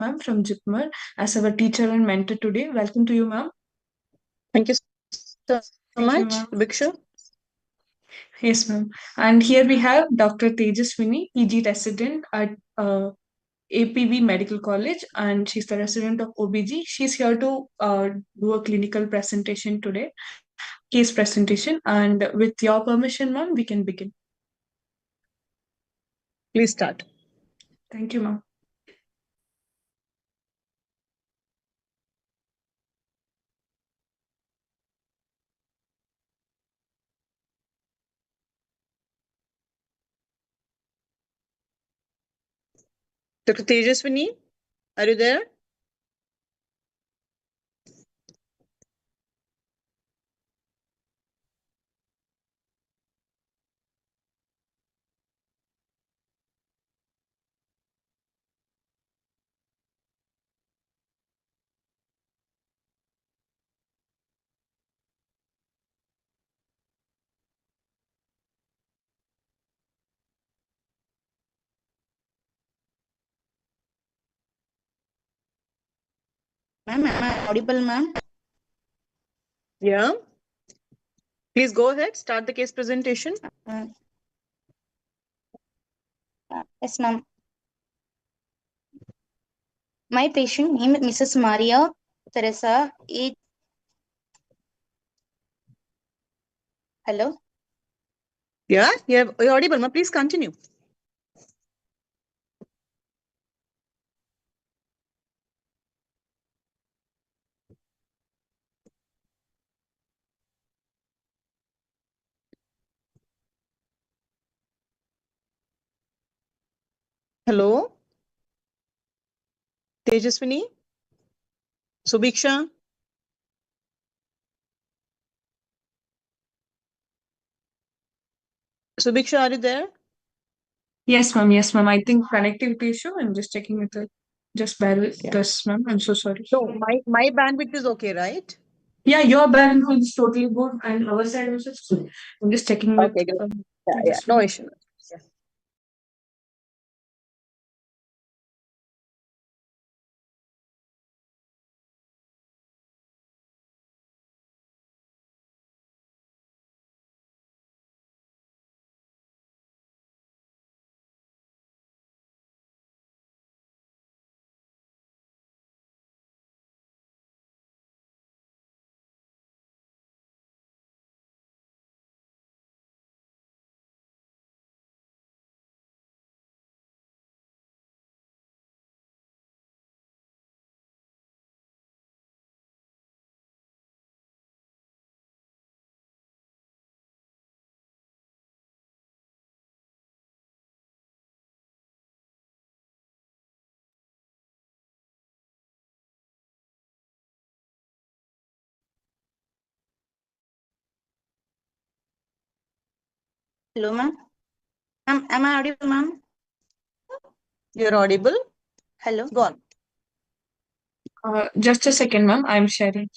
ma'am, from JIPMER as our teacher and mentor today. Welcome to you, ma'am. Thank you so Thank you, much, ma'am. Bhiksha. Yes, ma'am. And here we have Dr. Tejaswini, PG resident at APV Medical College, and she's the resident of OBG. She's here to do a clinical presentation today, case presentation. And with your permission, ma'am, we can begin. Please start. Thank you, ma'am. Dr. Tejaswini, are you there? Ma'am, am I audible, ma'am? Yeah. Please go ahead. Start the case presentation. Yes, ma'am. My patient name is Mrs. Maria Teresa. Hello. Yeah, you're audible, ma. Please continue. Hello, Tejaswini, Subhiksha. Subhiksha, are you there? Yes, ma'am. Yes, ma'am. I think connectivity issue. I'm just checking with it. Just bear with Yeah. us, ma'am. I'm so sorry. So my bandwidth is okay, right? Yeah, your bandwidth is totally good, and our side also is good. I'm just checking with. Okay, good. Yeah, no issue. Yeah. Hello, ma'am. Ma'am, am I audible, ma'am? You're audible. Hello. Go on. Just a second, ma'am. I'm sharing.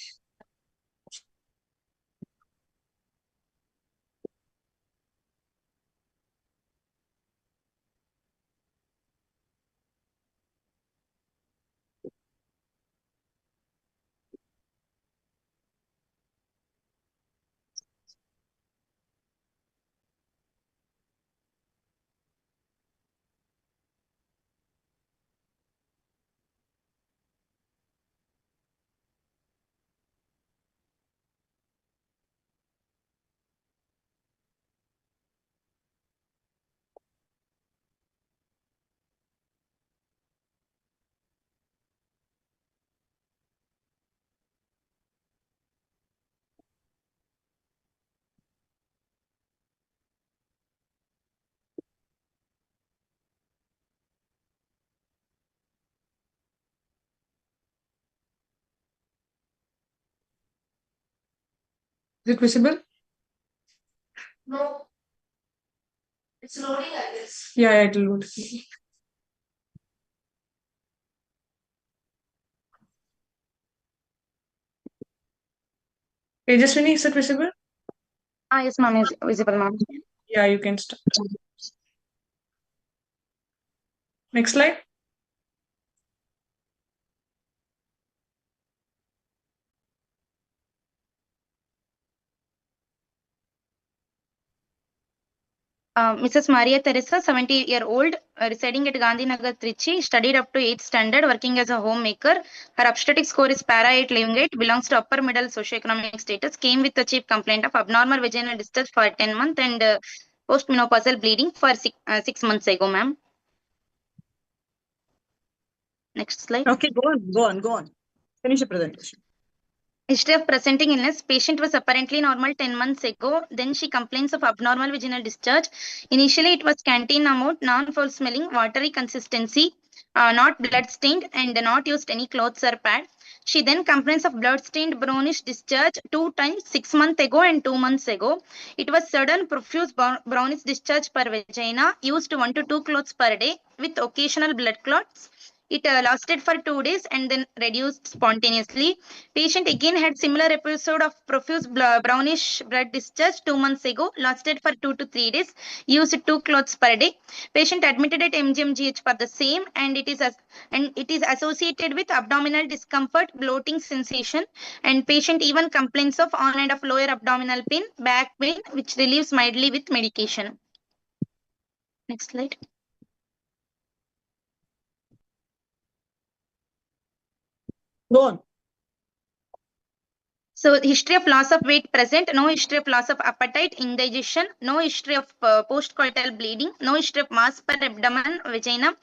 Is it visible? No. It's loading, I guess. Yeah, it'll load. Tejaswini, is it visible? Yes, ma'am, is visible, ma'am. Yeah, you can start. Next slide. Mrs. Maria Teresa, 70-year-old, residing at Gandhinagar, Trichy, studied up to 8th standard, working as a homemaker. Her obstetric score is para 8, living 8, belongs to upper middle socioeconomic status, came with a chief complaint of abnormal vaginal discharge for 10 months and postmenopausal bleeding for 6 months ago, ma'am. Next slide. Okay, go on. Finish your presentation. History of presenting illness. Patient was apparently normal 10 months ago. Then she complains of abnormal vaginal discharge. Initially, it was canteen amount, non-foul smelling, watery consistency, not blood stained, and not used any clothes or pad. She then complains of blood stained brownish discharge 2 times 6 months ago and 2 months ago. It was sudden profuse brownish discharge per vagina, used 1 to 2 cloths per day with occasional blood clots. It lasted for 2 days and then reduced spontaneously. Patient again had similar episode of profuse brownish blood discharge 2 months ago, lasted for 2 to 3 days, used 2 cloths per day. Patient admitted at MGMGH for the same, and it is associated with abdominal discomfort, bloating sensation, and patient even complains of on and of lower abdominal pain, back pain, which relieves mildly with medication. Next slide. Go on. So history of loss of weight present, no history of loss of appetite, indigestion, no history of postcoital bleeding, no history of mass per abdomen, vagina,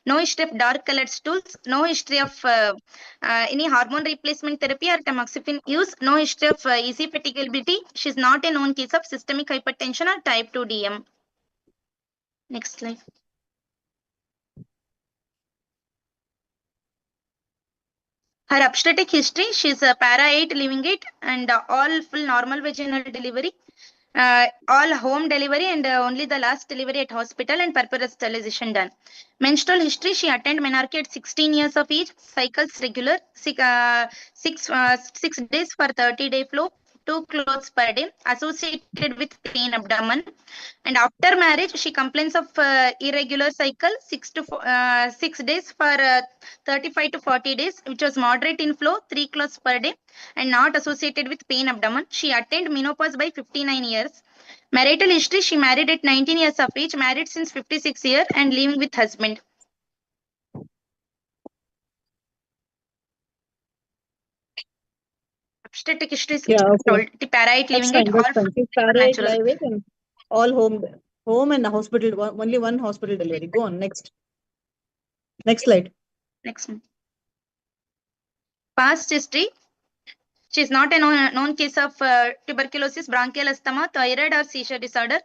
no history of dark colored stools, no history of any hormone replacement therapy or tamoxifen use, no history of easy fatigability. She is not a known case of systemic hypertension or type 2 DM. Next slide. Her obstetric history, she's a para 8, living 8, and all full normal vaginal delivery, all home delivery, and only the last delivery at hospital and purpose sterilization done. Menstrual history, she attended menarche at 16 years of age, cycles regular, 6 days for 30-day flow, 2 clothes per day, associated with pain abdomen. And after marriage, she complains of irregular cycle, 6 days for 35 to 40 days, which was moderate in flow, 3 clothes per day, and not associated with pain abdomen. She attained menopause by 59 years. Marital history, she married at 19 years of age, married since 56 years, and living with husband. Obstetric history is told. The para-8 living it, all Para-8 natural. live and all home and hospital, only one hospital delivery. Go on, next. Next slide. Next one. Past history. She is not a known case of tuberculosis, bronchial asthma, thyroid or seizure disorder.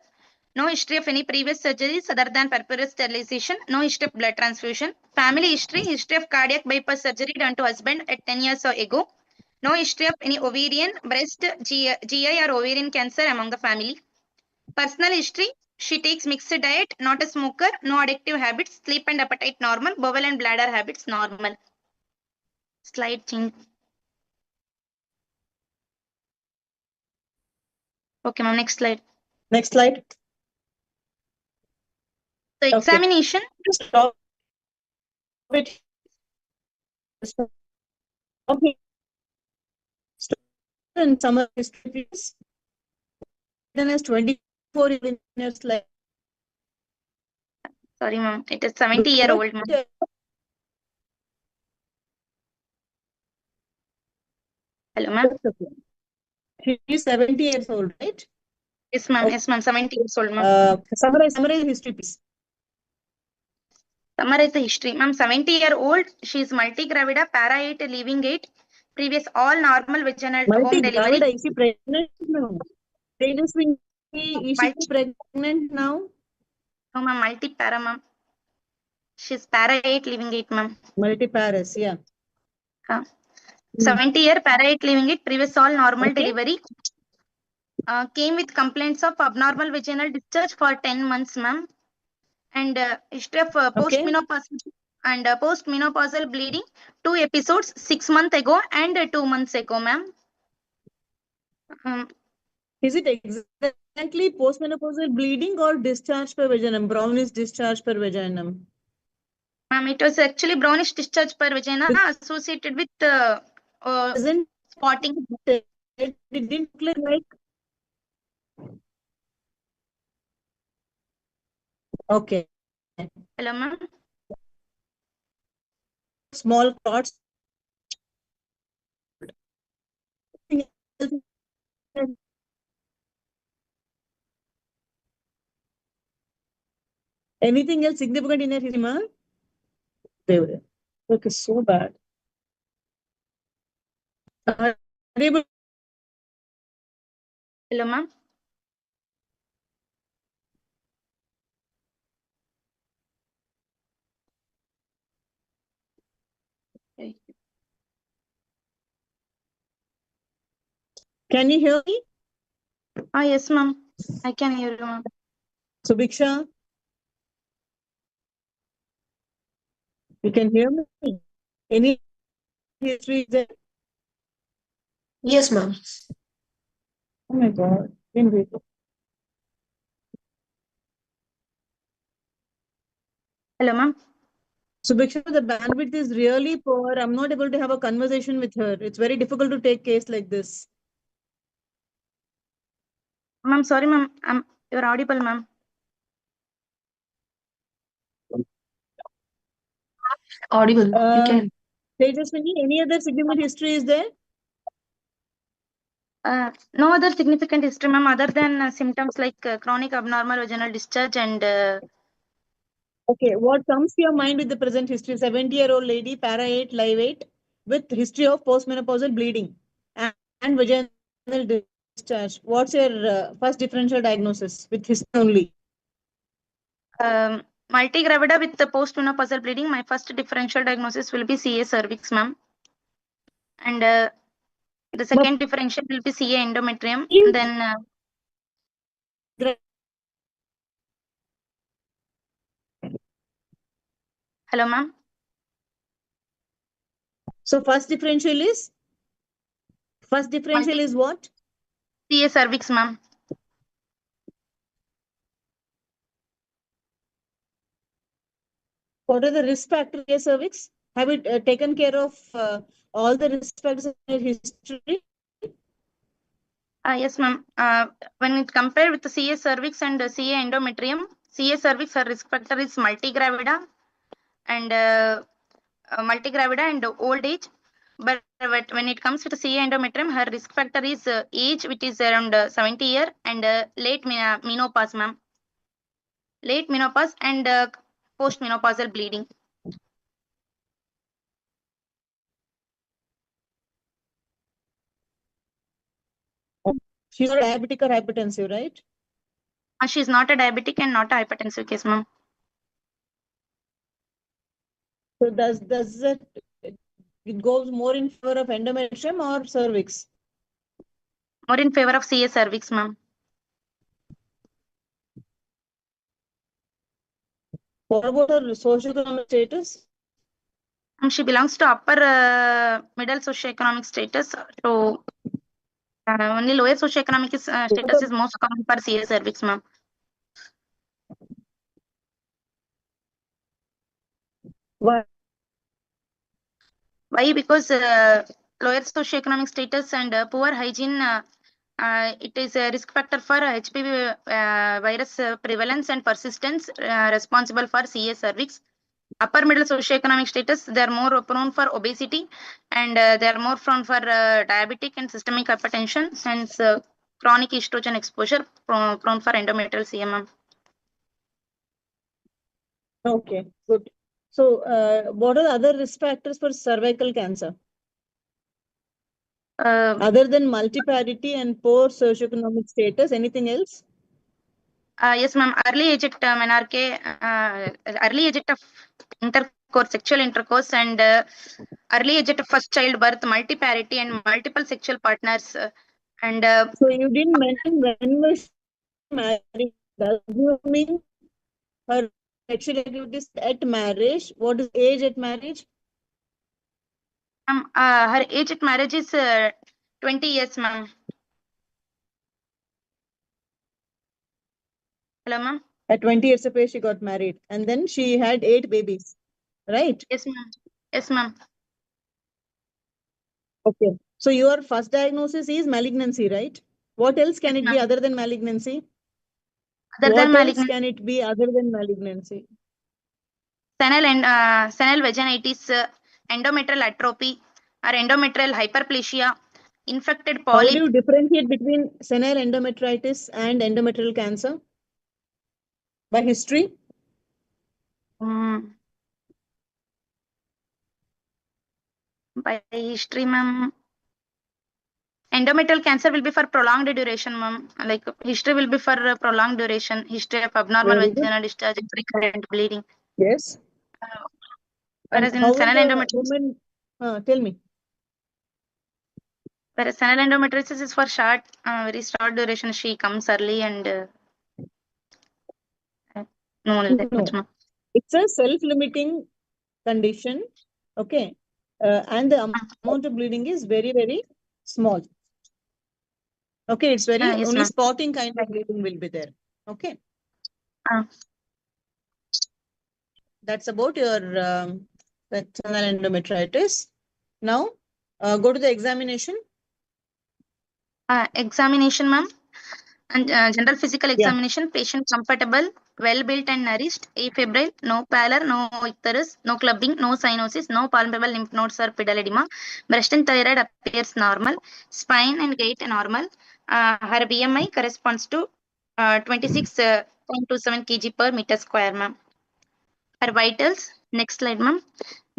No history of any previous surgeries other than purpose sterilization. No history of blood transfusion. Family history. History of cardiac bypass surgery done to husband at 10 years ago. No history of any ovarian, breast, GI or ovarian cancer among the family. Personal history. She takes mixed diet, not a smoker, no addictive habits, sleep and appetite normal, bowel and bladder habits normal. Slide change. Okay, ma'am, next slide. Next slide. The examination. Stop it. Stop it. And summer history, please. Then as 24 years like. Sorry, ma'am. It is 70-year-old, ma'am. Hello, ma'am. She is 70 years old, right? Yes, ma'am. Okay. Yes, ma'am. 70 years old, ma'am. Summarize history, please. Summarize the history. Ma'am, 70-year-old. She is multigravida, para 8, living 8. Previous all normal vaginal home delivery. Is she pregnant now? Is she pregnant now? No, ma'am. Multi-para, ma'am. She's para 8, living 8, ma'am. Multi-paras, yeah. 70-year, para 8, living 8. Previous all normal delivery. Came with complaints of abnormal vaginal discharge for 10 months, ma'am. And history of postmenopausal and postmenopausal bleeding, 2 episodes 6 months ago and 2 months ago, ma'am. Is it exactly postmenopausal bleeding or discharge per vaginum? Brownish discharge per vaginum? Ma'am, it was actually brownish discharge per vagina associated with spotting. It didn't look like. Okay. Hello, ma'am. Small clots. Anything else significant in her history, ma'am? Okay, so bad. Are you able Hello, ma'am. Can you hear me? Yes, ma'am. I can hear you, ma'am. Subiksha, you can hear me? Any history there? Yes, ma'am. Oh my God. Didn't wait. Hello, ma'am. Subiksha, the bandwidth is really poor. I'm not able to have a conversation with her. It's very difficult to take case like this. Ma'am, sorry, ma'am. You're audible, ma'am. Audible. You can. Tejaswini, any other significant history is there? No other significant history, ma'am, other than symptoms like chronic abnormal vaginal discharge and Okay, what comes to your mind with the present history? 70-year-old lady, para 8, live 8, with history of postmenopausal bleeding and vaginal discharge. What's your first differential diagnosis with history only? multigravida with the postmenopausal bleeding. My first differential diagnosis will be CA cervix, ma'am. And the second differential will be CA endometrium. And then hello, ma'am. So first differential is what? CA cervix, ma'am. What are the risk factors for cervix? Have you taken care of all the risk factors in your history? Yes, ma'am. When it compared with the CA cervix and CA endometrium, CA cervix, her risk factor is multigravida and old age. But when it comes to the CA endometrium, her risk factor is age, which is around 70 year, and late menopause, ma'am. Late menopause and postmenopausal bleeding. She's not diabetic or hypertensive, right? She is not a diabetic and not a hypertensive case, ma'am. So does that it goes more in favor of endometrium or cervix? More in favor of CA cervix, ma'am. What about her socioeconomic status? She belongs to upper middle socioeconomic status. So only lower socioeconomic status is most common for CA cervix, ma'am. Why? Why? Because lower socioeconomic status and poor hygiene, it is a risk factor for HPV virus prevalence and persistence responsible for CA cervix. Upper middle socioeconomic status, they are more prone for obesity and they are more prone for diabetic and systemic hypertension, hence chronic estrogen exposure, prone for endometrial CMM. Okay, good. So what are the other risk factors for cervical cancer? Other than multiparity and poor socioeconomic status, anything else? Yes, ma'am. Early age at menarche, early age at intercourse, sexual intercourse, and early age at first childbirth, multiparity, and multiple sexual partners. And So you didn't mention when was she married. Does you mean her sexual activities at marriage? What is age at marriage? her age at marriage is 20 years, ma'am. Hello, ma'am. At 20 years of age, she got married, and then she had 8 babies, right? Yes, ma'am. Yes, ma'am. Okay. So your first diagnosis is malignancy, right? What else can Yes, it be ma'am. other than malignancy? Other What than else malignancy, can it be other than malignancy? senile vaginitis, endometrial atrophy, or endometrial hyperplasia, infected How do polyp. you differentiate between senile endometritis and endometrial cancer? By history? Mm, by history, ma'am. Endometrial cancer will be for prolonged duration, ma'am. Like history will be for prolonged duration. History of abnormal Very good. vaginal discharge and recurrent bleeding. Yes. Uh, And Whereas in how will senile the endometriosis, woman, tell me. whereas senile endometriosis is for short, very short duration. She comes early and no, that much, No, ma'am. it's a self-limiting condition. Okay. And the amount of bleeding is very, very small. Okay. It's very Yes, only ma'am. spotting kind of bleeding will be there. Okay. That's about your vaginal endometritis. Now, go to the examination. Examination, ma'am. And general physical Yeah. examination, patient comfortable, well built and nourished, afebrile, no pallor, no icterus, no clubbing, no cyanosis, no palpable lymph nodes or pedal edema. Breast and thyroid appears normal, spine and gait normal. Her BMI corresponds to 26.27 kg per meter square, ma'am. Her vitals, next slide, ma'am.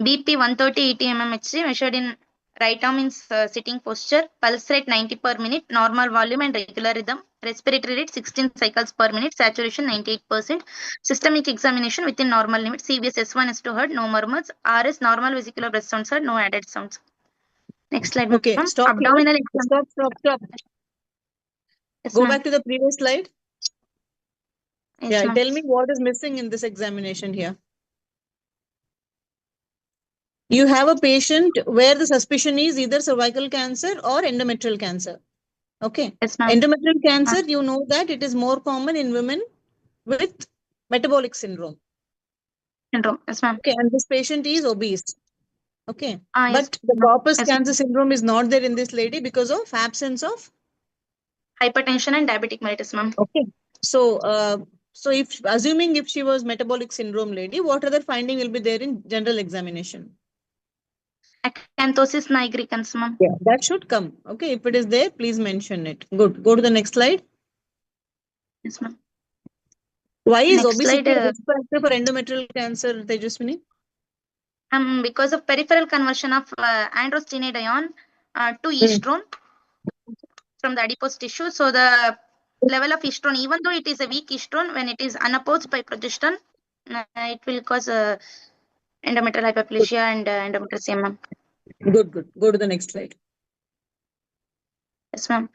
BP 130 80 mmHg measured in right arm in sitting posture, pulse rate 90 per minute, normal volume and regular rhythm, respiratory rate 16 cycles per minute, saturation 98%, systemic examination within normal limits, CBS S1 S2 heard, no murmurs, RS normal vesicular breast sounds heard, no added sounds. Next slide, Okay. ma'am. Stop here. Abdominal exam. Stop. Yes, Go ma'am. back to the previous slide. Yes, Yeah. ma'am. Tell me what is missing in this examination here. You have a patient where the suspicion is either cervical cancer or endometrial cancer. Okay. Yes, ma'am. Endometrial cancer, you know that it is more common in women with metabolic syndrome. Syndrome. Yes, ma'am. Okay. And this patient is obese. Okay. Yes, But the ma'am. corpus Yes, cancer syndrome is not there in this lady because of absence of. hypertension and diabetic mellitus, ma'am. Okay. So if assuming if she was metabolic syndrome lady, what other finding will be there in general examination? Acanthosis nigricans, ma'am. Yeah, that should come. Okay. If it is there, please mention it. Good. Go to the next slide. Yes, ma'am. Why is Next obesity slide. a risk factor for endometrial cancer, Tejaswini? Because of peripheral conversion of androstenedione to Mm. estrone from the adipose tissue. So the level of estrone, even though it is a weak estrone, when it is unopposed by progesterone, it will cause endometrial hyperplasia and endometrial, ma'am. Good. Go to the next slide. Yes, ma'am.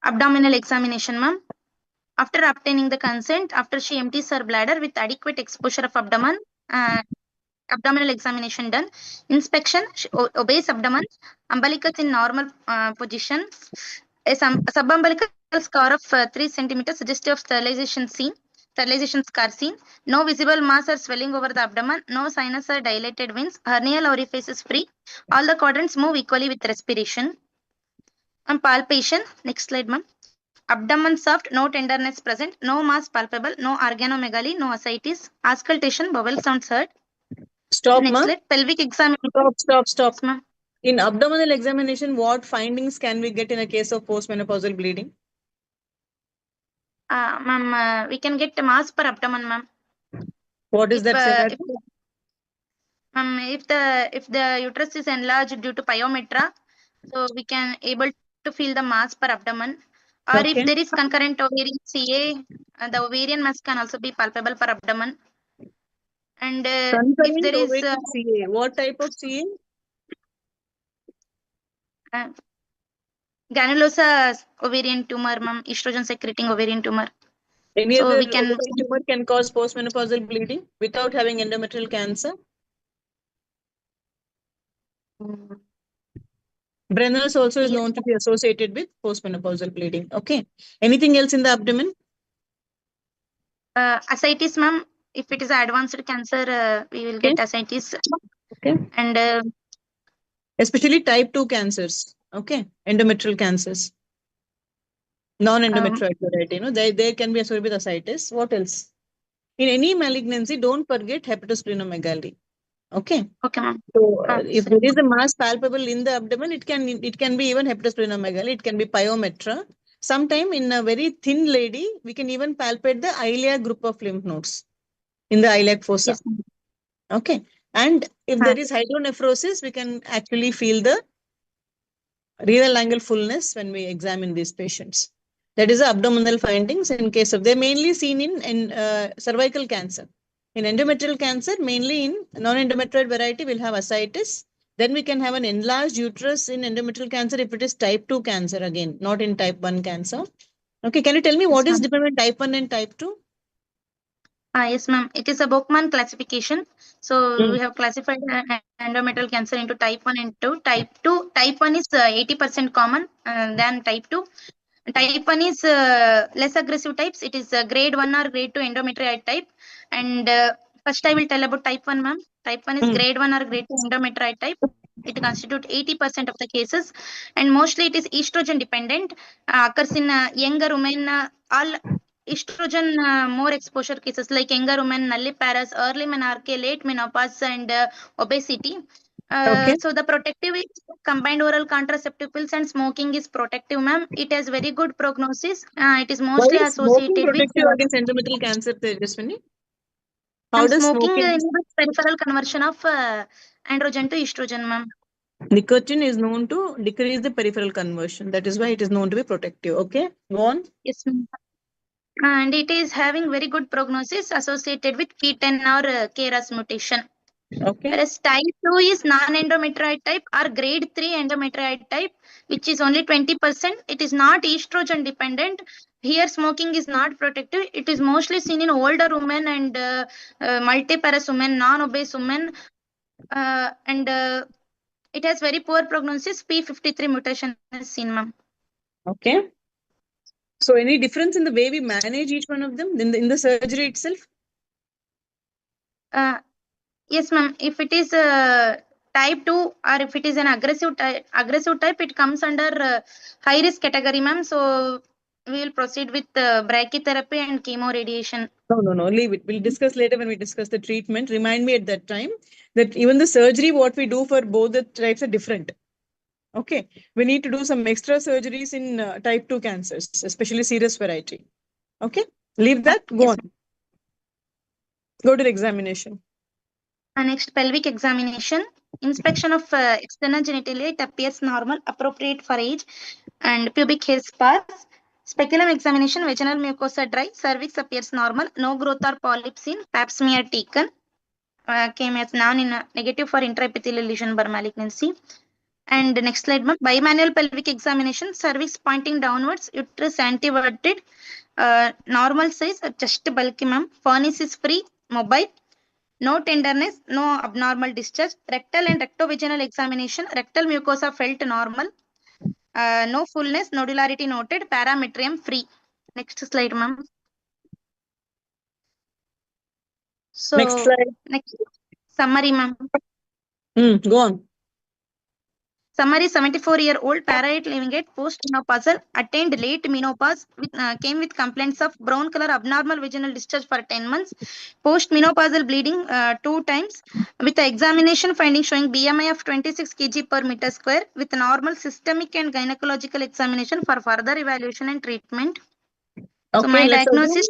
Abdominal examination, ma'am. After obtaining the consent, after she empties her bladder with adequate exposure of abdomen, abdominal examination done. Inspection, obese abdomen, umbilicus in normal position, a subumbilical scar of 3 centimeters suggestive of sterilization scar seen, no visible mass or swelling over the abdomen, no sinus or dilated veins, hernial orifice is free, all the quadrants move equally with respiration. And palpation, next slide, ma'am. Abdomen soft, no tenderness present, no mass palpable, no organomegaly, no ascites, auscultation, bowel sounds heard. Stop, Next ma'am. slide, pelvic examination. Stop. Yes, ma'am. In abdominal examination, what findings can we get in a case of postmenopausal bleeding? Ma'am, we can get mass per abdomen, ma'am. What is that scenario? If the uterus is enlarged due to pyometra, so we can able to feel the mass per abdomen. Or Okay. if there is concurrent ovarian CA, the ovarian mass can also be palpable per abdomen. And if there is CA, what type of CA? granulosa ovarian tumor, ma'am, estrogen secreting ovarian tumor. Any So other we can ovarian tumor can cause postmenopausal bleeding without having endometrial cancer? Brenner's also is known to be associated with postmenopausal bleeding. Okay. Anything else in the abdomen? ascites, ma'am. If it is advanced cancer, we will get ascites. Okay. And especially type 2 cancers. Okay. Endometrial cancers. Non-endometrioid variety, there can be associated with ascites. What else? In any malignancy, don't forget hepatosplenomegaly. Okay. Okay, ma'am. So if Sorry. there is a mass palpable in the abdomen, it can be even hepatosplenomegaly. It can be pyometra. Sometime in a very thin lady, we can even palpate the iliac group of lymph nodes in the iliac fossa. Yes, ma'am. Okay. And if there is hydronephrosis, we can actually feel the renal angle fullness when we examine these patients. That is the abdominal findings in case of, they're mainly seen in cervical cancer. In endometrial cancer, mainly in non-endometrioid variety, we'll have ascites. Then we can have an enlarged uterus in endometrial cancer if it is type 2 cancer again, not in type 1 cancer. Okay, can you tell me what is different between type 1 and type 2? Yes, ma'am. It is a Bookman classification. So we have classified endometrial cancer into type 1 and 2. Type 1 is 80% common than type 2. Type 1 is less aggressive types. It is grade 1 or grade 2 endometrioid type. And first I will tell about type 1, ma'am. Type 1 is grade 1 or grade 2 endometrioid type. It constitutes 80% of the cases. And mostly it is estrogen dependent. Occurs in younger women. All estrogen more exposure cases like younger women, nulliparous, early menarche, late menopause, and obesity. Okay. So the protective is combined oral contraceptive pills and smoking is protective, ma'am. It has very good prognosis. It is Why mostly is smoking associated with protective against endometrial cancer, Tejaswini? How ma'am, does smoking smoking? inhibits peripheral conversion of androgen to estrogen, ma'am. Nicotine is known to decrease the peripheral conversion. That is why it is known to be protective. Okay, go on. Yes, ma'am. And it is having very good prognosis associated with P10 or KRAS mutation. Okay. Whereas type 2 is non-endometrioid type or grade 3 endometrioid type, which is only 20%. It is not estrogen dependent. Here, smoking is not protective. It is mostly seen in older women and multiparous women, non-obese women. And it has very poor prognosis. P53 mutation is seen, ma'am. Okay. So any difference in the way we manage each one of them in the surgery itself? Yes, ma'am. If it is type 2 or if it is an aggressive type, it comes under high risk category, ma'am. So we will proceed with brachytherapy and chemo radiation. No, leave it. We'll discuss later when we discuss the treatment. Remind me at that time that even the surgery, what we do for both the types are different. Okay. We need to do some extra surgeries in type 2 cancers, especially serous variety. Okay. Leave that. Go Yes, on. Go to the examination. Next, pelvic examination. Inspection of external genitalia. It appears normal, appropriate for age, and pubic hair sparse. Speculum examination. Vaginal mucosa dry. Cervix appears normal. No growth or polyps seen. Pap smear taken. Came as negative for intraepithelial lesion by malignancy. And next slide, ma'am. Bimanual pelvic examination. Cervix pointing downwards. Uterus anteverted. Normal size. Chest bulky, ma'am. Furnace is free. Mobile. No tenderness. No abnormal discharge. Rectal and rectovaginal examination. Rectal mucosa felt normal. No fullness. Nodularity noted. Parametrium free. Next slide, ma'am. So Next slide. next summary, ma'am. Go on. Summary: 74-year-old para-8 living at postmenopausal, attained late menopause, came with complaints of brown color abnormal vaginal discharge for 10 months, postmenopausal bleeding 2 times, with the examination finding showing BMI of 26 kg per meter square, with normal systemic and gynecological examination for further evaluation and treatment. So Okay, my let's diagnosis.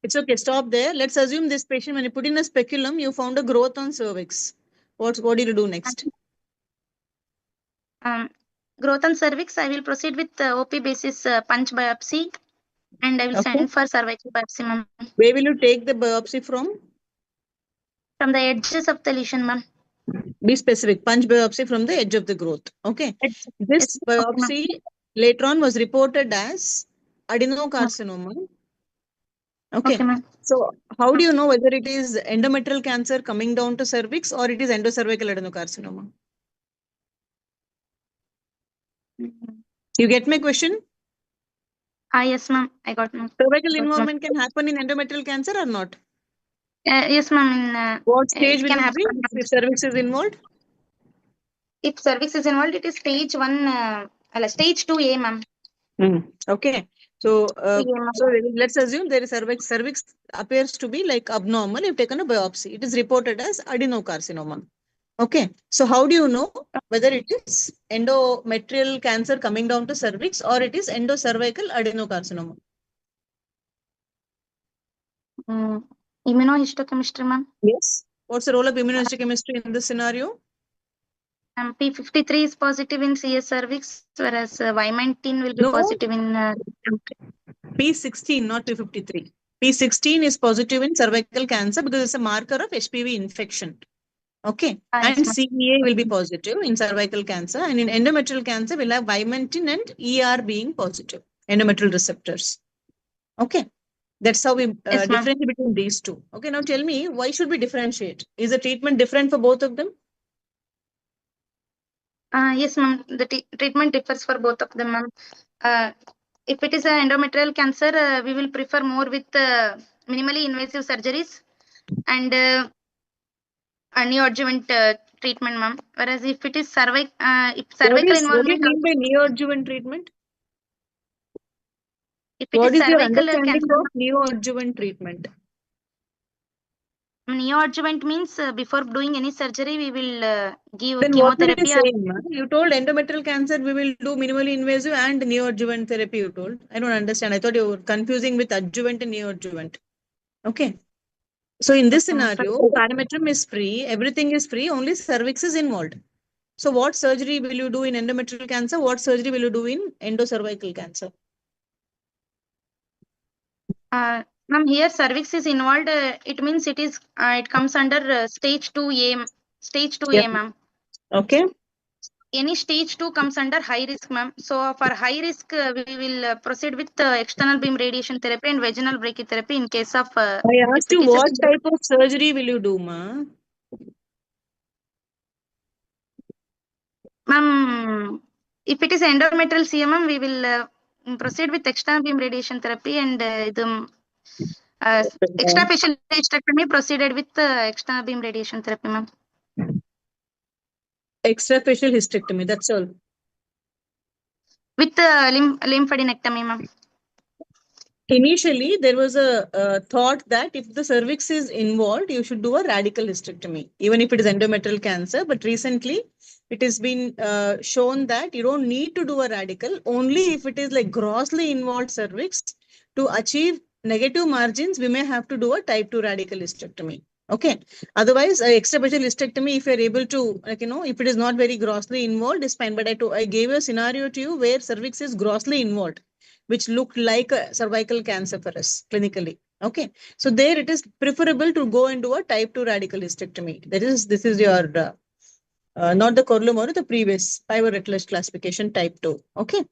It's okay. Stop there. Let's assume this patient, when you put in a speculum, you found a growth on cervix. What did you do next? Growth on cervix, I will proceed with OP basis punch biopsy, and I will send for cervical biopsy, ma'am. Where will you take the biopsy from? From the edges of the lesion, ma'am. Be specific. Punch biopsy from the edge of the growth. Okay. This biopsy later on was reported as adenocarcinoma. Okay. So how do you know whether it is endometrial cancer coming down to cervix or it is endocervical adenocarcinoma? You get my question? Yes, ma'am. I got my Cervical involvement can happen in endometrial cancer or not? Yes, ma'am. What stage will can it happen be if cervix is involved? If cervix is involved, it is stage 1, stage 2A, ma'am. Okay. So, Yeah, so let's assume there is cervix appears to be like abnormal. You've taken a biopsy. It is reported as adenocarcinoma. Okay. So how do you know whether it is endometrial cancer coming down to cervix or it is endocervical adenocarcinoma? Immunohistochemistry, ma'am. Yes. What's the role of immunohistochemistry in this scenario? P53 is positive in CS cervix, whereas Y19 will be No, positive in. P16, not P53. P16 is positive in cervical cancer because it's a marker of HPV infection. Okay. Yes, And ma'am. CEA will be positive in cervical cancer. And in endometrial cancer, we'll have Vimentin and ER being positive, endometrial receptors. Okay. That's how we Yes, ma'am. differentiate between these two. Okay. Now tell me, why should we differentiate? Is the treatment different for both of them? Yes, ma'am. The treatment differs for both of them, ma'am. If it is an endometrial cancer, we will prefer more with minimally invasive surgeries and neoadjuvant treatment, ma'am. Whereas if it is if cervical What do you involvement, mean by neoadjuvant treatment? if it What is is your cervical understanding cancer, of neoadjuvant treatment? neoadjuvant means before doing any surgery, we will give Then what were you chemotherapy. saying, ma'am? You told endometrial cancer we will do minimally invasive and neoadjuvant therapy, you told. I don't understand. I thought you were confusing with adjuvant and neoadjuvant. Okay. So in this scenario, parametrum is free, everything is free, only cervix is involved. So what surgery will you do in endometrial cancer? What surgery will you do in endocervical cancer? Ma'am, here cervix is involved. It means it comes under stage 2A, stage 2A, ma'am. Okay. Any stage 2 comes under high risk, ma'am. So for high risk, we will proceed with external beam radiation therapy and vaginal brachytherapy in case of. I If asked it you is a what type of surgery will you do, ma? ma'am, if it is endometrial CMM, we will proceed with external beam radiation therapy and extrafacial hysterectomy proceeded with external beam radiation therapy, ma'am. Extrafacial hysterectomy, that's all. With lymphadenectomy, ma'am. Initially, there was a thought that if the cervix is involved, you should do a radical hysterectomy, even if it is endometrial cancer. But recently, it has been shown that you don't need to do a radical, only if it is like grossly involved cervix. To achieve negative margins, we may have to do a type 2 radical hysterectomy. Okay. Otherwise, extrafacial hysterectomy, if you're able to, like, if it is not very grossly involved, is fine. But I gave a scenario to you where cervix is grossly involved, which looked like a cervical cancer for us clinically. Okay. So there it is preferable to go and do a type 2 radical hysterectomy. This is your, not the Korlum or the previous Piver-Rutledge classification type 2. Okay.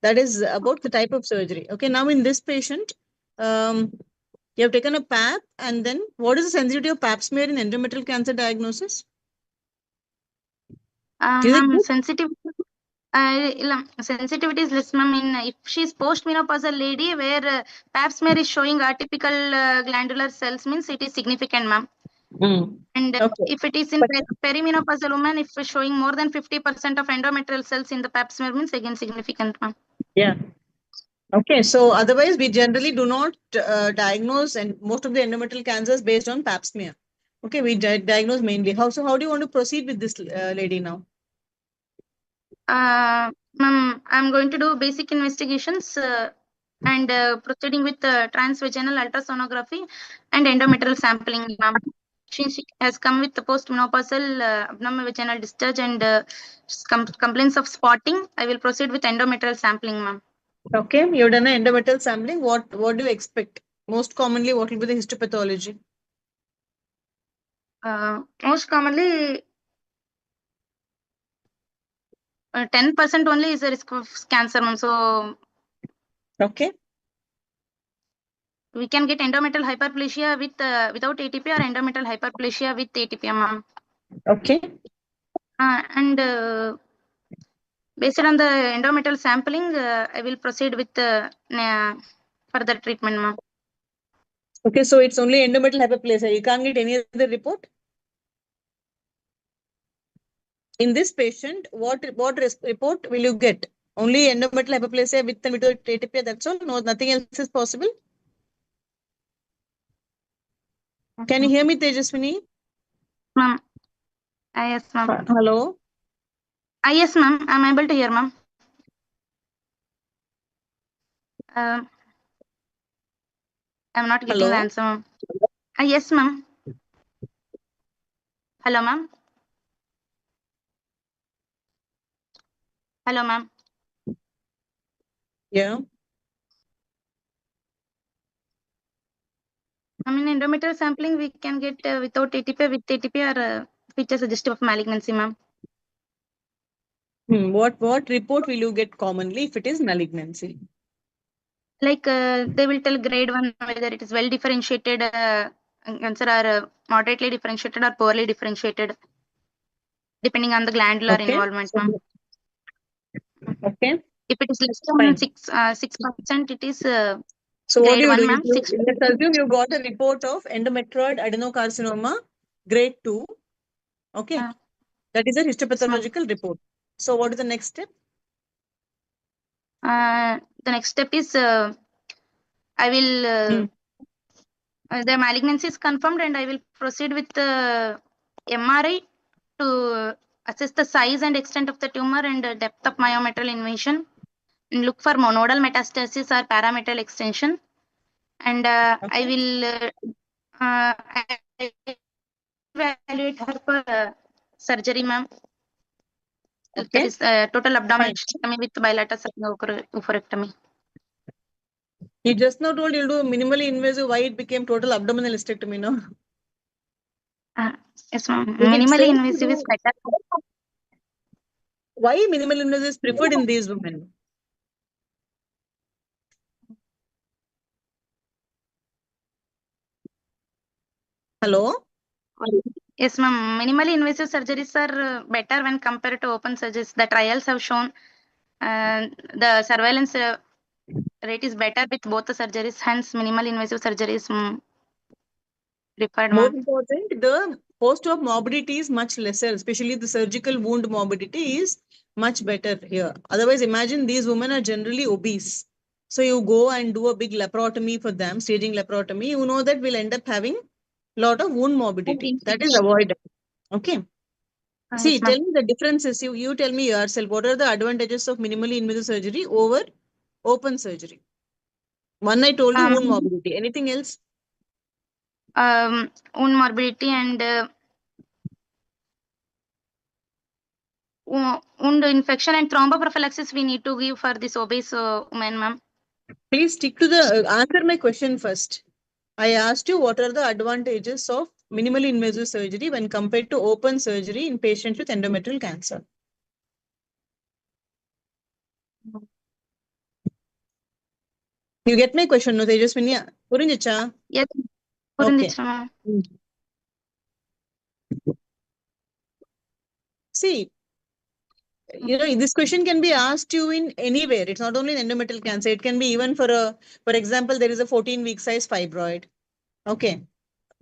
That is about the type of surgery. Okay. Now in this patient, you have taken a pap, and then what is the sensitivity of pap smear in endometrial cancer diagnosis? Sensitivity is less, ma'am. If she's postmenopausal lady where pap smear is showing atypical glandular cells, means it is significant, ma'am. And Okay. if it is in perimenopausal woman, if it's showing more than 50% of endometrial cells in the pap smear, means again significant, ma'am. Yeah. Okay, so otherwise we generally do not diagnose and most of the endometrial cancers based on pap smear. Okay, we diagnose mainly. How do you want to proceed with this lady now? Ma'am, I'm going to do basic investigations and proceeding with transvaginal ultrasonography and endometrial sampling, ma'am. She has come with the postmenopausal abnormal vaginal discharge and complaints of spotting. I will proceed with endometrial sampling, ma'am. Okay, you've done an endometrial sampling. What do you expect? Most commonly, what will be the histopathology? Most commonly, 10% only is a risk of cancer, ma'am. So, okay, we can get endometrial hyperplasia with without ATP or endometrial hyperplasia with ATP, ma'am. Okay. And based on the endometrial sampling, I will proceed with further treatment, ma'am. Okay, so it's only endometrial hyperplasia. You can't get any other report? In this patient, what report will you get? Only endometrial hyperplasia with and without atypia, that's all? No, nothing else is possible? Can you hear me, Tejaswini? Ma'am. Yes, ma'am. Hello? Yes, ma'am. I'm able to hear, ma'am. I'm not getting Hello? the answer, ma'am. Yes, ma'am. Hello, ma'am. Hello, ma'am. Yeah. I mean, endometrial sampling we can get without ATP, with ATP, or feature suggestive of malignancy, ma'am. What report will you get commonly if it is malignancy? Like they will tell grade 1 whether it is well differentiated cancer, or moderately differentiated or poorly differentiated, depending on the glandular involvement, ma'am. Okay. If it is less Fine. than 6%, it is So what grade do you 1, do? ma'am. Let's assume you got a report of endometrioid adenocarcinoma grade 2. Okay. That is a histopathological report. So what is the next step? The next step is I will the malignancy is confirmed, and I will proceed with the MRI to assess the size and extent of the tumor and depth of myometrial invasion, and look for monodal metastasis or parametrial extension. And I will evaluate her for surgery, ma'am. That Okay. is total abdominal Fine. hysterectomy with bilateral oophorectomy. You just now told you'll do minimally invasive. Why it became total abdominal hysterectomy now? Yes, ma'am. Is it Minimally safe to invasive is do? better. Why minimal invasive is preferred in these women? Hello? Yes, ma'am. Minimally invasive surgeries are better when compared to open surgeries. The trials have shown the surveillance rate is better with both the surgeries. Hence, minimal invasive surgery is preferred, More ma'am. important, the post-op morbidity is much lesser, especially the surgical wound morbidity is much better here. Otherwise, imagine these women are generally obese. So you go and do a big laparotomy for them, staging laparotomy, you know that we'll end up having lot of wound morbidity. That is avoided. Okay. See, Yes, tell ma'am. me the differences. You tell me yourself, what are the advantages of minimally invasive surgery over open surgery? One, I told you wound morbidity. Anything else? Wound morbidity and wound infection and thromboprophylaxis we need to give for this obese woman, ma'am. Please stick to the answer my question first. I asked you what are the advantages of minimally invasive surgery when compared to open surgery in patients with endometrial cancer. You get my question, no, Tejaswini? Purinjicha? Yes, Okay. ma'am. See, this question can be asked you in anywhere. It's not only in endometrial cancer. It can be even for example, there is a 14-week size fibroid. Okay.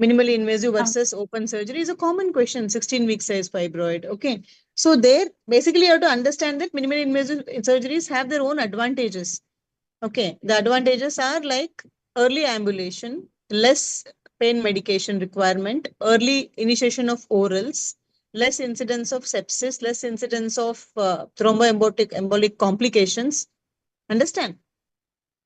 Minimally invasive versus open surgery is a common question. 16-week size fibroid. Okay. So there, basically, you have to understand that minimally invasive surgeries have their own advantages. Okay. The advantages are like early ambulation, less pain medication requirement, early initiation of orals, less incidence of sepsis, less incidence of thromboembolic complications. Understand?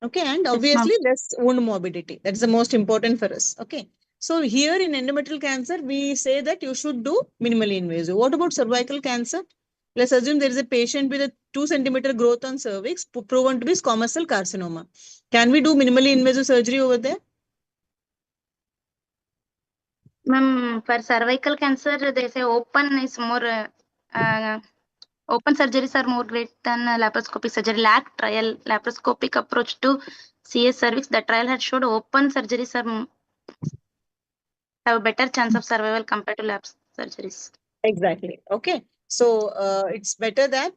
Okay. And obviously less wound morbidity. That's the most important for us. Okay. So here in endometrial cancer, we say that you should do minimally invasive. What about cervical cancer? Let's assume there is a patient with a 2 centimeter growth on cervix proven to be squamous cell carcinoma. Can we do minimally invasive surgery over there? Ma'am, for cervical cancer, they say open is more, open surgeries are more great than laparoscopic surgery. Lack trial laparoscopic approach to CS cervix. The trial had showed open surgeries have a better chance of survival compared to lap surgeries. Exactly. Okay. So it's better that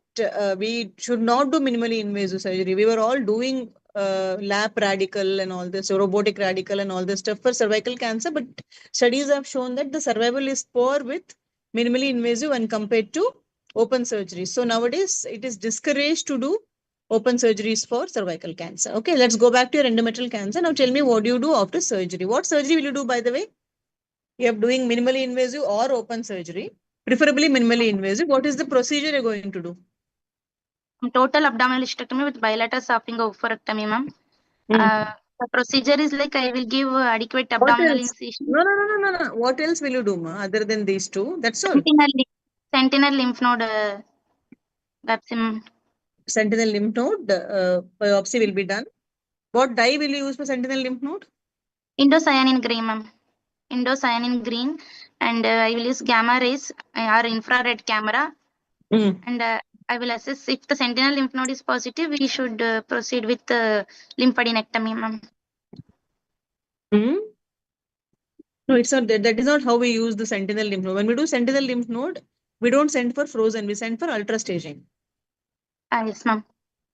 we should not do minimally invasive surgery. We were all doing lap radical and all this, robotic radical and all this stuff for cervical cancer, but studies have shown that the survival is poor with minimally invasive when compared to open surgery. So nowadays it is discouraged to do open surgeries for cervical cancer. Okay, let's go back to your endometrial cancer. Now tell me, what do you do after surgery? What surgery will you do, by the way? You are doing minimally invasive or open surgery, preferably minimally invasive. What is the procedure you're going to do? Total abdominal hysterectomy with bilateral softening oophorectomy, ma'am. The procedure is like I will give adequate What abdominal else? incision. No. What else will you do, ma, other than these two? That's all. Sentinel lymph node biopsy, ma'am. Sentinel lymph node biopsy will be done. What dye will you use for sentinel lymph node? Indocyanine green, ma'am. Indocyanine green, and I will use gamma rays or infrared camera, and I will assess if the sentinel lymph node is positive. We should proceed with lymphadenectomy, ma'am. No, it's not that. That is not how we use the sentinel lymph node. When we do sentinel lymph node, we don't send for frozen. We send for ultra staging. Yes, ma'am.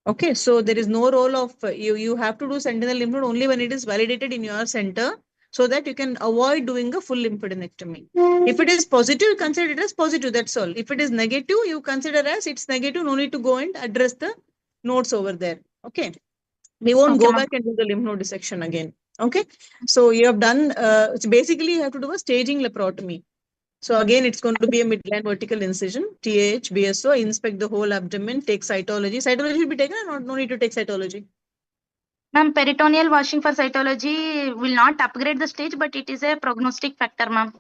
Okay, so there is no role of you. You have to do sentinel lymph node only when it is validated in your center, so that you can avoid doing a full lymphadenectomy. If it is positive, consider it as positive. That's all. If it is negative, you consider as it's negative. No need to go and address the nodes over there. Okay, we won't go back and do the lymph node dissection again. Okay, so you have done. It's basically you have to do a staging laparotomy. So again, it's going to be a midline vertical incision, TAH, BSO, inspect the whole abdomen, take cytology. Cytology will be taken or no need to take cytology? Ma'am, peritoneal washing for cytology will not upgrade the stage, but it is a prognostic factor, ma'am.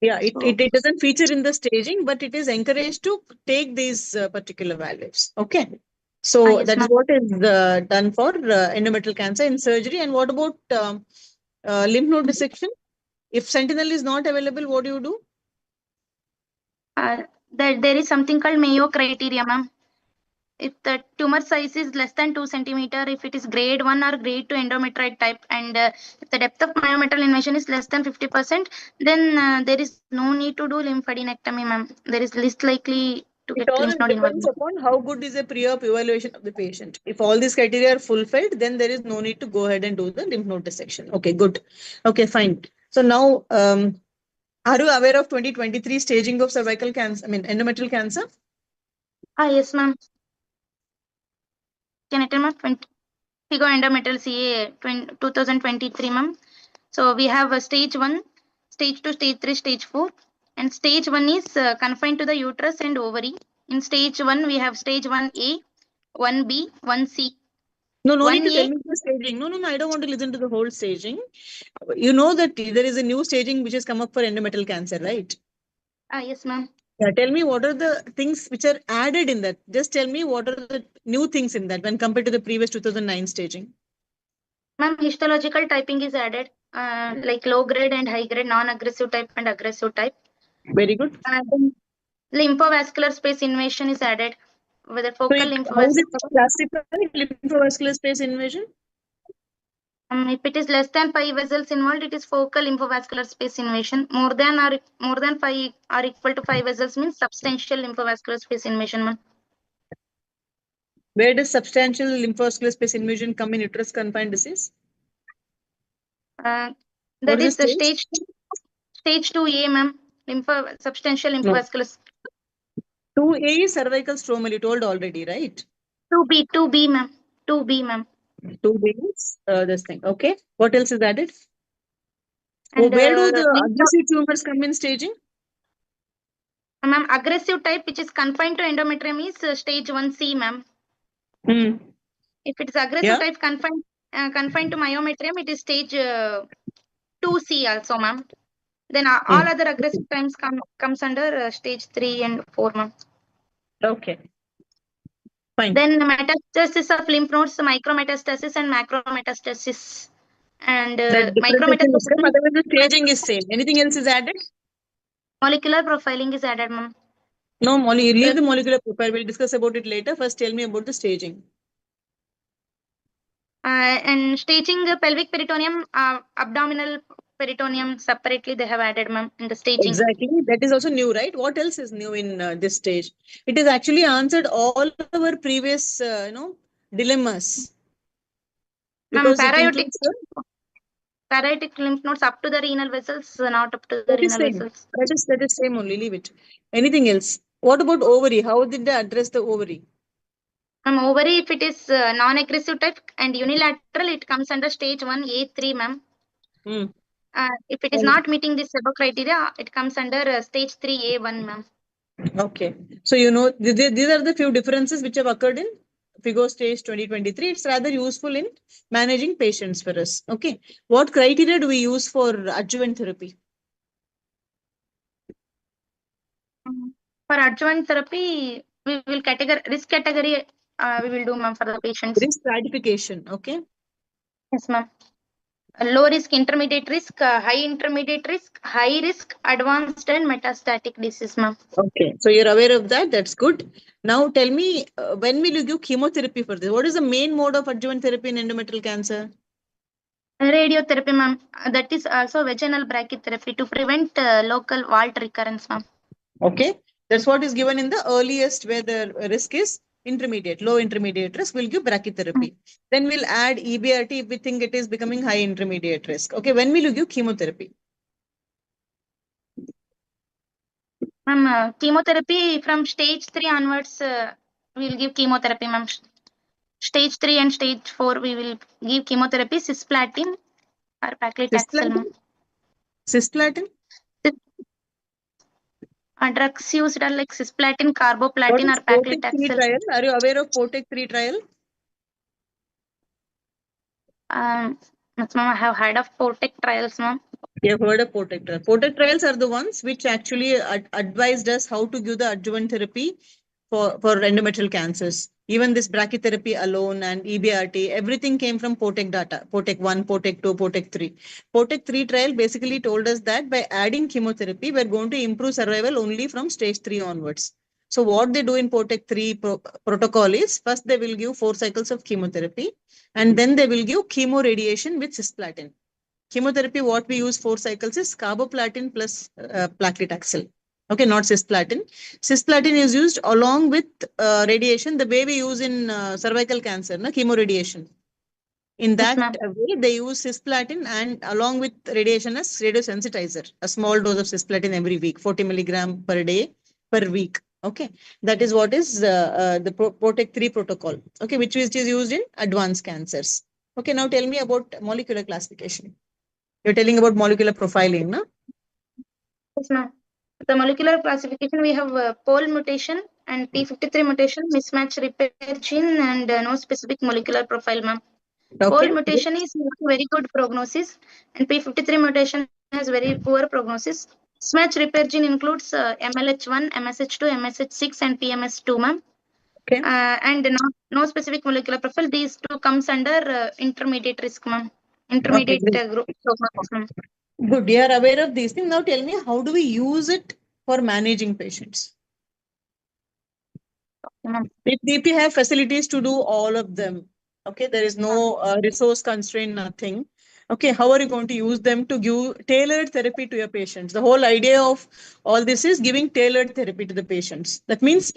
Yeah, it doesn't feature in the staging, but it is encouraged to take these particular values. Okay. So yes, that is what is done for endometrial cancer in surgery. And what about lymph node dissection? If sentinel is not available, what do you do? There is something called Mayo criteria, ma'am. If the tumor size is less than 2 centimeter, if it is grade 1 or grade 2 endometrioid type, and if the depth of myometrial invasion is less than 50%, then there is no need to do lymphadenectomy, ma'am. There is least likely to It get all lymph node depends involvement. upon how good is the pre-op evaluation of the patient. If all these criteria are fulfilled, then there is no need to go ahead and do the lymph node dissection. Okay, good. Okay, fine. So now, are you aware of 2023 staging of cervical cancer, endometrial cancer? Yes, ma'am. Can I tell, ma'am? FIGO endometrial CA 2023, ma'am. So we have a stage 1, stage 2, stage 3, stage 4. And stage 1 is confined to the uterus and ovary. In stage 1, we have stage 1A, 1B, 1C. No need to tell me the staging. No, I don't want to listen to the whole staging. You know that there is a new staging which has come up for endometrial cancer, right? Yes, ma'am. Yeah, tell me what are the things which are added in that. Just tell me what are the new things in that when compared to the previous 2009 staging. Ma'am, histological typing is added, like low grade and high grade, non-aggressive type and aggressive type. Very good. And lymphovascular space invasion is added. Whether focal lymphovascular. How is it classified, lymphovascular space invasion? If it is less than 5 vessels involved, it is focal lymphovascular space invasion. More than 5 or equal to 5 vessels means substantial lymphovascular space invasion, ma'am. Where does substantial lymphovascular space invasion come in uterus confined disease? That is the stage 2A, ma'am. Substantial lymphovascular. 2A is cervical stroma, you told already, right? 2B, ma'am. 2B, ma'am. 2B is this thing. Okay. What else is added? And, where do the aggressive tumors come in staging? Ma'am, aggressive type which is confined to endometrium is stage 1C, ma'am. If it is aggressive type confined to myometrium, it is stage 2C also, ma'am. Then all other aggressive types comes under stage 3 and 4, ma'am. Okay. Fine. Then metastasis of lymph nodes, micrometastasis and macrometastasis. And micrometastasis. Otherwise, the staging is same. Anything else is added? Molecular profiling is added, ma'am. No, leave the molecular profile. We'll discuss about it later. First, tell me about the staging. And staging the pelvic peritoneum, abdominal peritoneum separately they have added, ma'am, in the staging. Exactly. That is also new, right? What else is new in this stage? It has actually answered all our previous, dilemmas. Because parietic lymph nodes up to the renal vessels, not up to the renal vessels. That is same only. Leave it. Anything else? What about ovary? How did they address the ovary? Ovary, if it is non-aggressive type and unilateral, it comes under stage 1A3, ma'am. If it is not meeting this above criteria, it comes under stage 3A1, ma'am. Okay. So, you know, these are the few differences which have occurred in FIGO stage 2023. It's rather useful in managing patients for us. Okay. What criteria do we use for adjuvant therapy? For adjuvant therapy, we will risk category we will do, ma'am, for the patients. Risk stratification. Okay. Yes, ma'am. Low risk, intermediate risk, high intermediate risk, high risk, advanced and metastatic disease, ma'am. Okay. So you're aware of that. That's good. Now tell me, when will you give chemotherapy for this? What is the main mode of adjuvant therapy in endometrial cancer? Radiotherapy, ma'am. That is also vaginal brachytherapy to prevent local vault recurrence, ma'am. Okay. That's what is given in the earliest where the risk is intermediate, low intermediate risk. We'll give brachytherapy. Then we'll add EBRT if we think it is becoming high intermediate risk. Okay. When will you give chemotherapy? Ma'am, chemotherapy from stage 3 onwards, we will give chemotherapy, ma'am. Stage 3 and stage 4, we will give chemotherapy, cisplatin or paclitaxel, ma'am. Cisplatin? Drugs used are like cisplatin, What carboplatin, is or POTEC 3 paclitaxel. trial? Are you aware of POTEC 3 trial? Yes, ma'am, I have heard of POTEC trials, ma'am. You have heard of POTEC trials. POTEC trials are the ones which actually advised us how to give the adjuvant therapy for endometrial cancers. Even this brachytherapy alone and EBRT, everything came from POTEC data. POTEC 1, POTEC 2, POTEC 3. POTEC 3 trial basically told us that by adding chemotherapy, we're going to improve survival only from stage 3 onwards. So what they do in POTEC 3 protocol is, first they will give 4 cycles of chemotherapy and then they will give chemoradiation with cisplatin. Chemotherapy, what we use 4 cycles is carboplatin plus paclitaxel. Okay, not cisplatin. Cisplatin is used along with radiation, the way we use in cervical cancer, chemoradiation. In that way, they use cisplatin and along with radiation as radiosensitizer, a small dose of cisplatin every week, 40 milligram per day per week. Okay, that is what is the PROTECT 3 protocol. Okay, which is used in advanced cancers. Okay, now tell me about molecular classification. You're telling about molecular profiling, no? Yes, ma'am. The molecular classification, we have pole mutation and P53 mutation, mismatch repair gene, and no specific molecular profile, ma'am. Okay. Pole mutation is very good prognosis, and P53 mutation has very poor prognosis. Mismatch repair gene includes MLH1, MSH2, MSH6, and PMS2, ma'am. Okay. And no specific molecular profile. These two comes under intermediate risk, ma'am. Intermediate group prognosis, ma'am. Good. You are aware of these things. Now tell me, how do we use it for managing patients? If we have facilities to do all of them, okay, there is no resource constraint, nothing. Okay, how are you going to use them to give tailored therapy to your patients? The whole idea of all this is giving tailored therapy to the patients. That means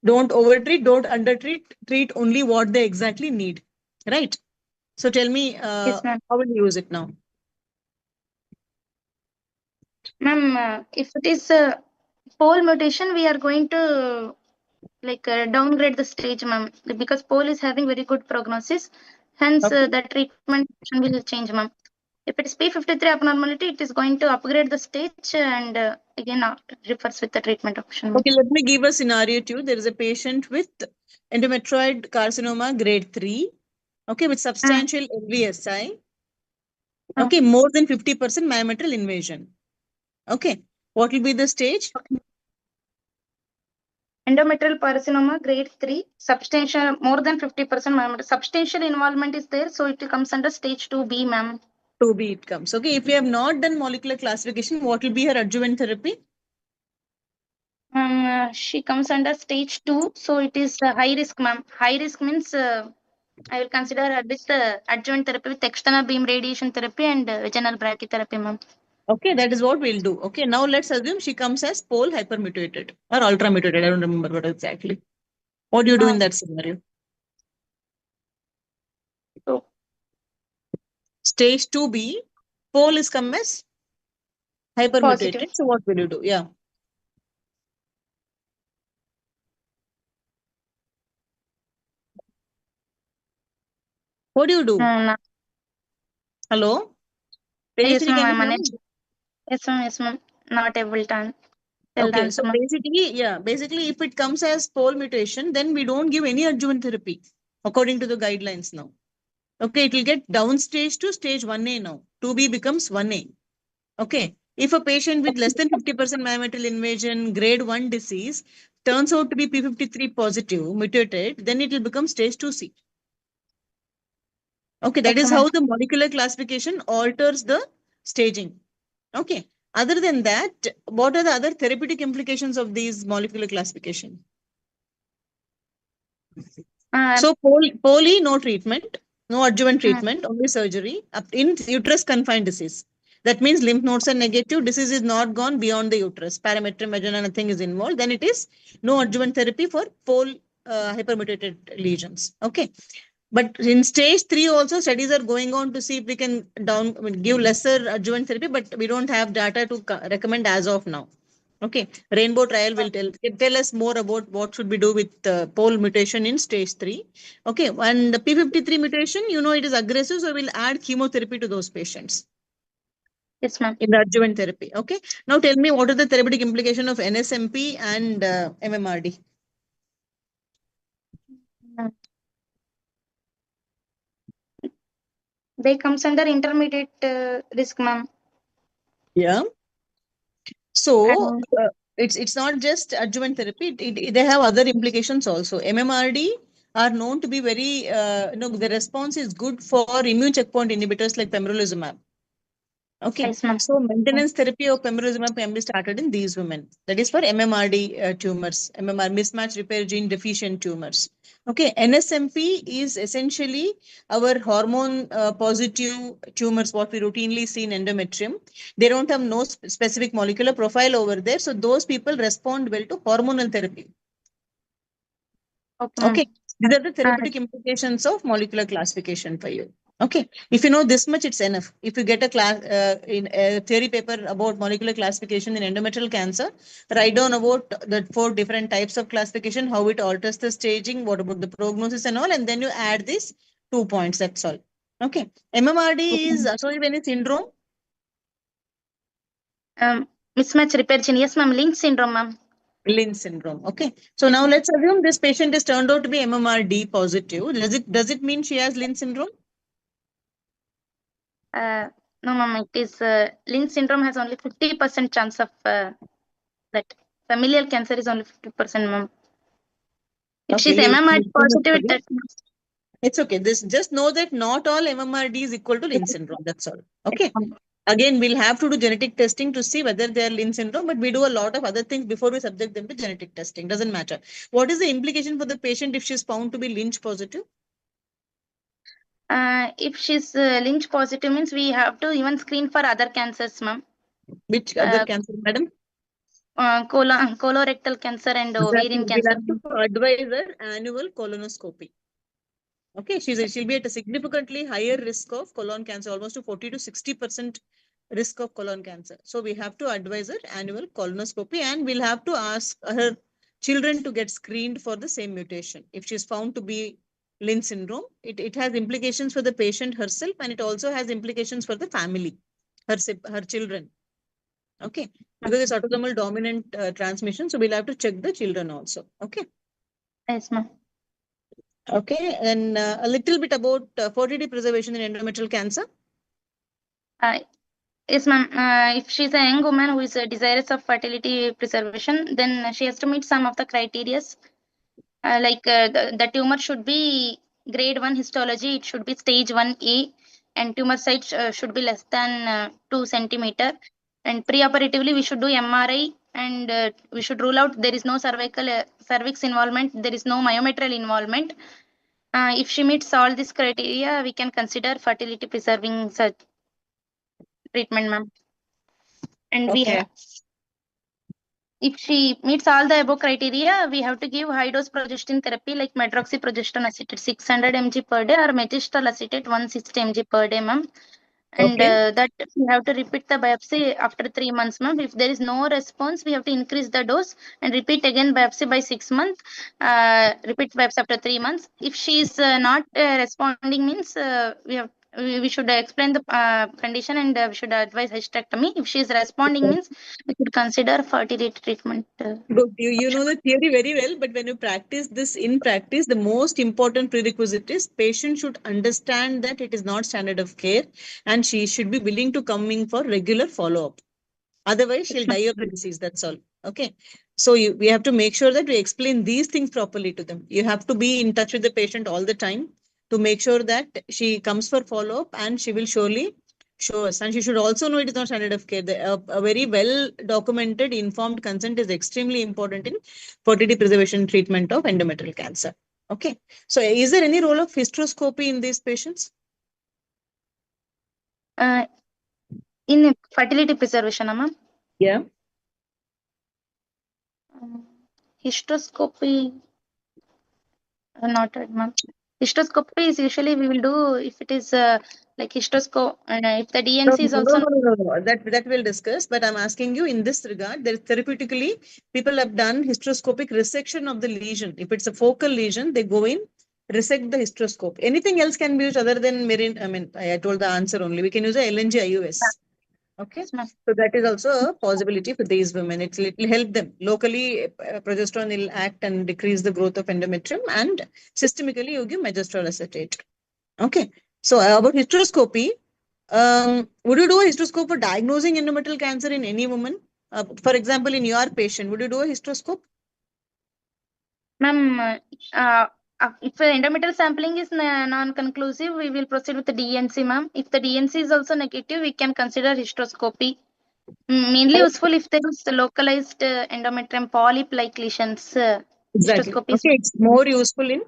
don't overtreat, don't undertreat, treat only what they exactly need. Right? So tell me, Yes, ma'am. how will you use it now? Ma'am, if it is a pole mutation, we are going to downgrade the stage, ma'am, because pole is having very good prognosis. Hence, the treatment will change, ma'am. If it is P53 abnormality, it is going to upgrade the stage and again refers with the treatment option. Okay, let me give a scenario to you. There is a patient with endometrioid carcinoma grade 3, okay, with substantial LVSI, okay, more than 50% myometrial invasion. Okay, what will be the stage? Endometrial carcinoma grade 3, substantial, more than 50% myometrial. Substantial involvement is there, so it comes under stage 2B, ma'am. 2B it comes. Okay, if we have not done molecular classification, what will be her adjuvant therapy? She comes under stage 2, so it is high risk, ma'am. High risk means I will consider her with adjuvant therapy with external beam radiation therapy and vaginal brachytherapy, ma'am. Okay, that is what we'll do. Okay, now let's assume she comes as pole hypermutated or ultra mutated. I don't remember what exactly. What do you do in that scenario? So, stage 2B, pole is come as hypermutated. Positive. So what will you do? Yeah. What do you do? No. Hello? Yes, Tejaswini, ma'am. can you I'm hear unable. me? Yes, ma'am. Yes, ma'am. Not able to tell the Okay, answer, so ma'am. basically, if it comes as pole mutation, then we don't give any adjuvant therapy according to the guidelines now. Okay, it will get downstage to stage 1A now. 2B becomes 1A. Okay, if a patient with less than 50% myometrial invasion, grade 1 disease, turns out to be P53 positive, mutated, then it will become stage 2C. Okay, that Okay, is ma'am. how the molecular classification alters the staging. Okay. Other than that, what are the other therapeutic implications of these molecular classification? So poly, no treatment, no adjuvant treatment, only surgery in uterus confined disease. That means lymph nodes are negative, disease is not gone beyond the uterus, parametrium, vagina, nothing is involved. Then it is no adjuvant therapy for pole hypermutated lesions. Okay. But in stage 3 also studies are going on to see if we can give lesser adjuvant therapy, but we don't have data to recommend as of now. Okay, rainbow trial will tell us more about what should we do with pole mutation in stage 3. Okay, and the P53 mutation, it is aggressive, so we'll add chemotherapy to those patients. Yes, ma'am. In the adjuvant therapy. Okay, now tell me what are the therapeutic implication of NSMP and MMRD? They comes under intermediate risk, ma'am. Yeah. So And it's not just adjuvant therapy. They have other implications also. MMRD are known to be very the response is good for immune checkpoint inhibitors like pembrolizumab. Okay, yes, ma'am. so maintenance therapy of pembrolizumab can be started in these women. That is for MMRD tumors, MMR mismatch repair gene deficient tumors. Okay, NSMP is essentially our hormone positive tumors, what we routinely see in endometrium. They don't have no specific molecular profile over there. So those people respond well to hormonal therapy. Okay, ma'am. Okay, these are the therapeutic implications of molecular classification for you. Okay, if you know this much, it's enough. If you get a class in a theory paper about molecular classification in endometrial cancer, write down about the 4 different types of classification, how it alters the staging, what about the prognosis and all, and then you add these 2 points. That's all. Okay, MMRD is associated syndrome. Mismatch repair gene. Yes, ma'am. Lynch syndrome, ma'am. Lynch syndrome. Okay, so now let's assume this patient is turned out to be MMRD positive. Does it mean she has Lynch syndrome? No, ma'am. It is Lynch syndrome has only 50% chance of that. Familial cancer is only 50%, ma'am. If Okay, she's MMR leave positive, it. that It's okay. This just know that not all MMRD is equal to Lynch syndrome. That's all. Okay. Again, we'll have to do genetic testing to see whether they are Lynch syndrome, but we do a lot of other things before we subject them to genetic testing. Doesn't matter. What is the implication for the patient if she's found to be Lynch positive? if she's Lynch positive means we have to even screen for other cancers, ma'am. Which other cancer, madam? Colorectal cancer and ovarian We'll cancer. have to advise her annual colonoscopy. Okay, she'll be at a significantly higher risk of colon cancer, almost to 40 to 60% risk of colon cancer. So we have to advise her annual colonoscopy, and we'll have to ask her children to get screened for the same mutation. If she's found to be Lynch syndrome, it has implications for the patient herself, and it also has implications for the family, her children. Okay, because it's autosomal dominant transmission, so we'll have to check the children also. Okay. Yes, ma'am. Okay, and a little bit about fertility preservation in endometrial cancer. Yes, ma'am. If she's a young woman who is desirous of fertility preservation, then she has to meet some of the criteria. The tumor should be grade 1 histology. It should be stage 1A, and tumor size should be less than 2 centimeter. And preoperatively, we should do MRI, and we should rule out there is no cervix involvement. There is no myometrial involvement. If she meets all these criteria, we can consider fertility preserving treatment, ma'am. And we have, if she meets all the above criteria, we have to give high dose progestin therapy like medroxyprogesterone acetate 600 mg per day or megistral acetate 160 mg per day, ma'am. And Okay. that we have to repeat the biopsy after 3 months, ma'am. If there is no response, we have to increase the dose and repeat again biopsy by 6 months. Repeat biopsy after 3 months. If she is not responding, means we should explain the condition, and we should advise hysterectomy. If she is responding, means we should consider fertility treatment. Good. You know the theory very well, but when you practice this in practice, the most important prerequisite is patient should understand that it is not standard of care, and she should be willing to come in for regular follow-up. Otherwise, she'll die of the disease. That's all. Okay. So we have to make sure that we explain these things properly to them. You have to be in touch with the patient all the time to make sure that she comes for follow-up, and she will surely show us. And she should also know it is not standard of care. A very well documented, informed consent is extremely important in fertility preservation treatment of endometrial cancer. Okay. So is there any role of hysteroscopy in these patients? In fertility preservation, ma'am. Yeah. Hysteroscopy, not right, ma'am. Hysteroscopy is usually we will do if it is like hysteroscope, if the DNC is also. No. That we'll discuss. But I'm asking you in this regard, there therapeutically, people have done hysteroscopic resection of the lesion. If it's a focal lesion, they go in, resect the hysteroscope. Anything else can be used other than marine. I mean, I told the answer only. We can use a LNG IUS. Okay. Yes, ma'am. So that is also a possibility for these women. It will help them. Locally, progesterone will act and decrease the growth of endometrium, and systemically, you give megestrol acetate. Okay. So about hysteroscopy, would you do a hysteroscope for diagnosing endometrial cancer in any woman? For example, in your patient, would you do a hysteroscope? Ma'am, if the endometrial sampling is non-conclusive, we will proceed with the DNC, ma'am. If the DNC is also negative, we can consider hysteroscopy. Mainly useful if there is localized endometrium polyp-like lesions. Exactly. Hysteroscopy is Okay, it's more useful in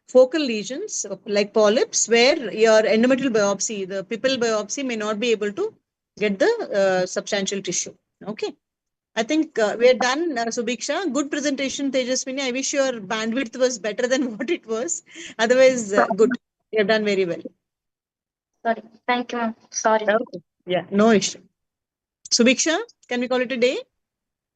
focal lesions like polyps, where your endometrial biopsy, the pipil biopsy, may not be able to get the substantial tissue. Okay. I think we are done, Subiksha. Good presentation, Tejaswini. I wish your bandwidth was better than what it was. Otherwise, good. You have done very well. sorry. Thank you, ma'am. Sorry. Okay. Yeah, no issue. Subiksha, can we call it a day?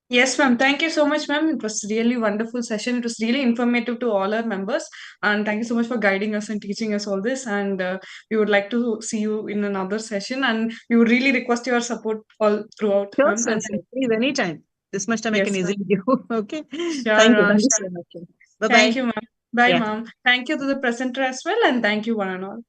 Yes, ma'am. Thank you so much, ma'am. It was really wonderful session. It was really informative to all our members. And thank you so much for guiding us and teaching us all this. And we would like to see you in another session. And we would really request your support all throughout, Sure, ma'am. And sure. Please, anytime. This much time I can yes, ma'am. easily give. Okay. Sure, Thank you. Thank you sure. so much. Thank Bye-bye. you, ma'am. Bye, Yeah. ma'am. Thank you to the presenter as well. And thank you, one and all.